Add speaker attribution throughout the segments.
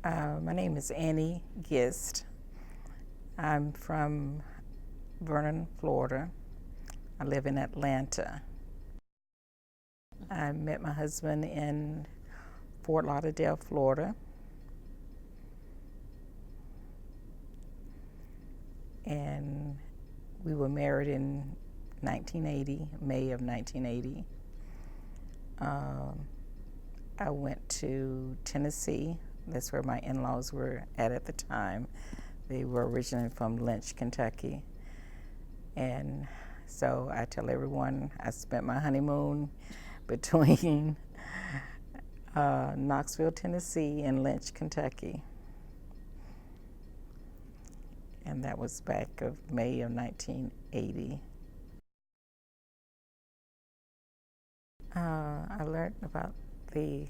Speaker 1: My name is Annie Gist. I'm from Vernon, Florida. I live in Atlanta. I met my husband in Fort Lauderdale, Florida. And we were married in 1980, May of 1980. I went to Tennessee. That's where my in-laws were at the time. They were originally from Lynch, Kentucky. And so I tell everyone I spent my honeymoon between Knoxville, Tennessee and Lynch, Kentucky. And that was back of May of 1980. I learned about the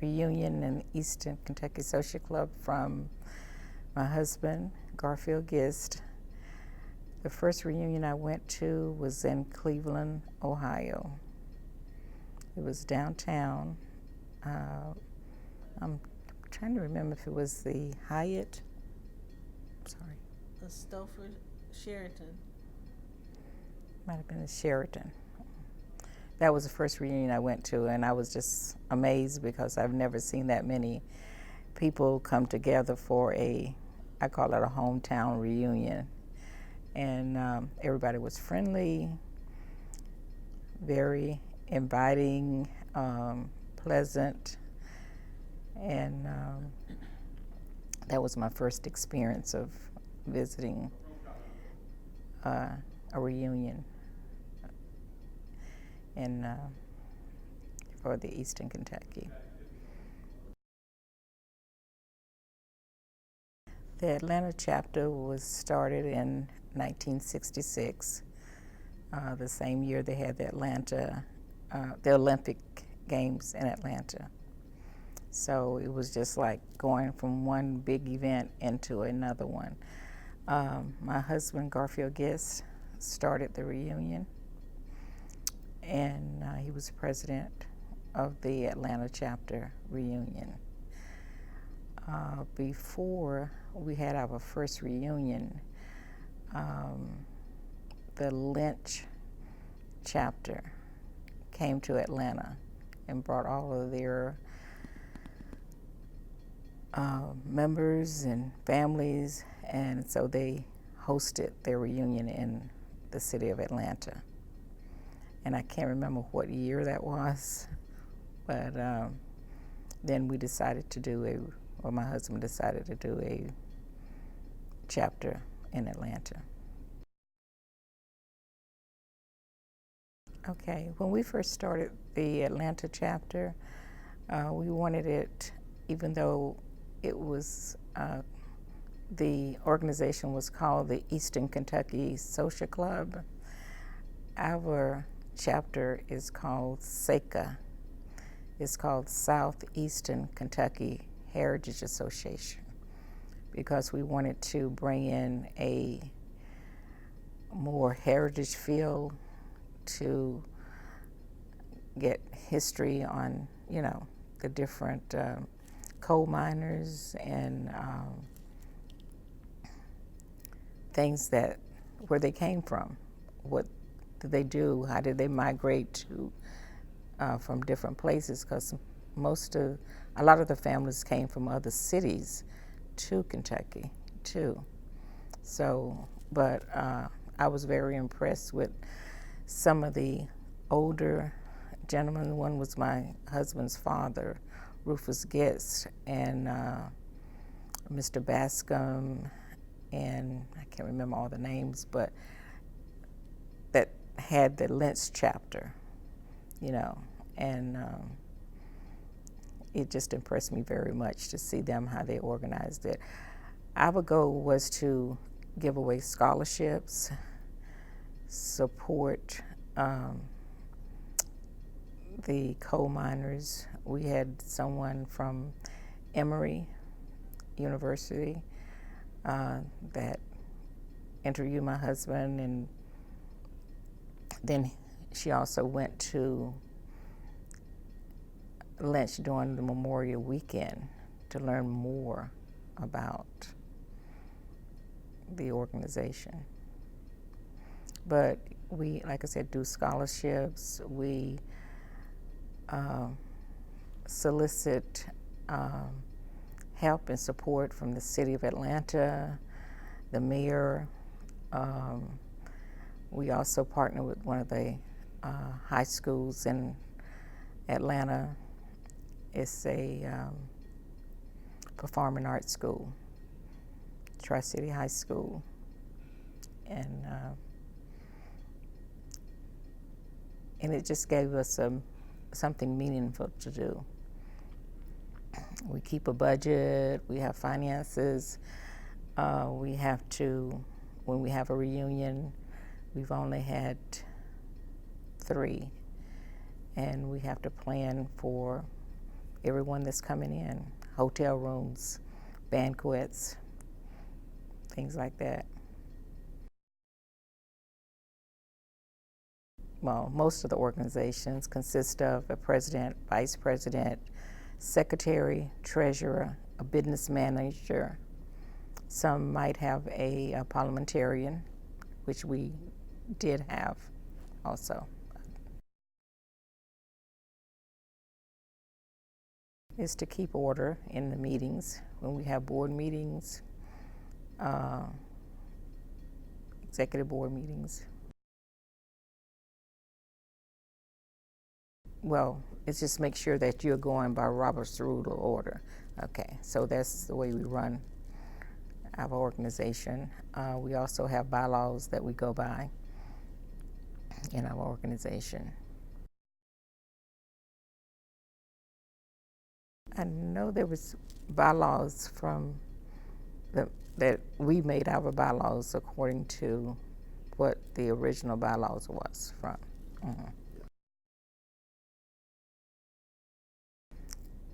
Speaker 1: reunion in Eastern Kentucky Social Club from my husband, Garfield Gist. The first reunion I went to was in Cleveland, Ohio. It was downtown. I'm trying to remember if it was the Hyatt. Sorry.
Speaker 2: The Stoford Sheraton.
Speaker 1: Might have been the Sheraton. That was the first reunion I went to, and I was just amazed because I've never seen that many people come together for I call it a hometown reunion. And everybody was friendly, very inviting, pleasant, and that was my first experience of visiting a reunion for the Eastern Kentucky. The Atlanta chapter was started in 1966, the same year they had the Olympic Games in Atlanta. So it was just like going from one big event into another one. My husband, Garfield Gist, started the reunion, and he was president of the Atlanta chapter reunion. Before we had our first reunion, the Lynch chapter came to Atlanta and brought all of their members and families, and so they hosted their reunion in the city of Atlanta. And I can't remember what year that was, but then we decided to do my husband decided to do a chapter in Atlanta. Okay, when we first started the Atlanta chapter, we wanted it, even though it was, the organization was called the Eastern Kentucky Social Club, our chapter is called SACA. It's called Southeastern Kentucky Heritage Association, because we wanted to bring in a more heritage feel to get history on, the different coal miners and things where they came from. What did they do? How did they migrate to from different places? Because a lot of the families came from other cities to Kentucky too. So, but I was very impressed with some of the older gentlemen. One was my husband's father, Rufus Gist, and Mr. Bascom, and I can't remember all the names, but that had the Lynch chapter, and it just impressed me very much to see them, how they organized it. Our goal was to give away scholarships, support the coal miners. We had someone from Emory University that interviewed my husband, and then she also went to Lynch during the Memorial Weekend to learn more about the organization. But we, like I said, do scholarships. We solicit help and support from the city of Atlanta, the mayor. We also partner with one of the high schools in Atlanta. It's a performing arts school, Tri-City High School. And it just gave us something meaningful to do. We keep a budget, we have finances. We have to, when we have a reunion, we've only had 3, and we have to plan for everyone that's coming in, hotel rooms, banquets, things like that. Well, most of the organizations consist of a president, vice president, secretary, treasurer, a business manager. Some might have a parliamentarian, which we did have also. Is to keep order in the meetings when we have board meetings, executive board meetings. Well, it's just make sure that you're going by Robert's Rule of Order. Okay, so that's the way we run our organization. We also have bylaws that we go by in our organization. I know there was bylaws from that we made our bylaws according to what the original bylaws was from.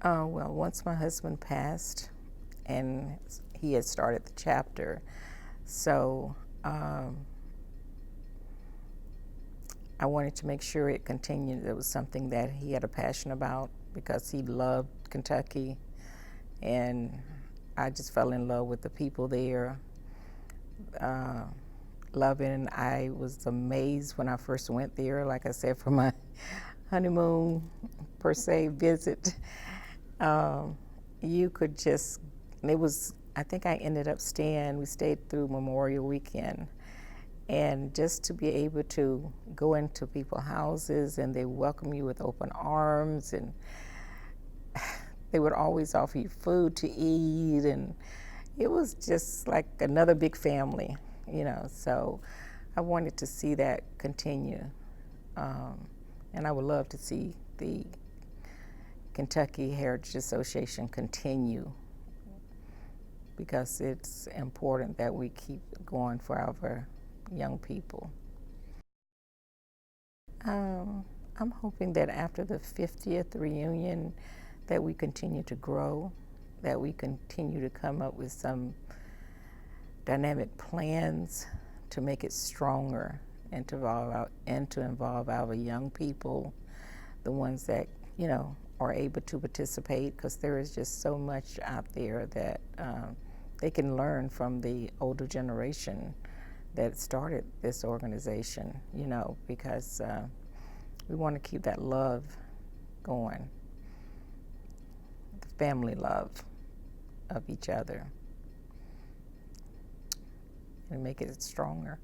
Speaker 1: Well, once my husband passed, and he had started the chapter, so I wanted to make sure it continued. It was something that he had a passion about because he loved Kentucky, and I just fell in love with the people there. Loving, I was amazed when I first went there, like I said, for my honeymoon per se visit. You could just, it was, I think I ended up we stayed through Memorial Weekend. And just to be able to go into people's houses and they welcome you with open arms, and they would always offer you food to eat, and it was just like another big family, you know. So I wanted to see that continue. And I would love to see the Kentucky Heritage Association continue, because it's important that we keep going for our young people. I'm hoping that after the 50th reunion that we continue to grow, that we continue to come up with some dynamic plans to make it stronger and to involve our young people, the ones that, you know, are able to participate, because there is just so much out there that they can learn from the older generation that started this organization, you know, because we want to keep that love going, the family love of each other, and make it stronger.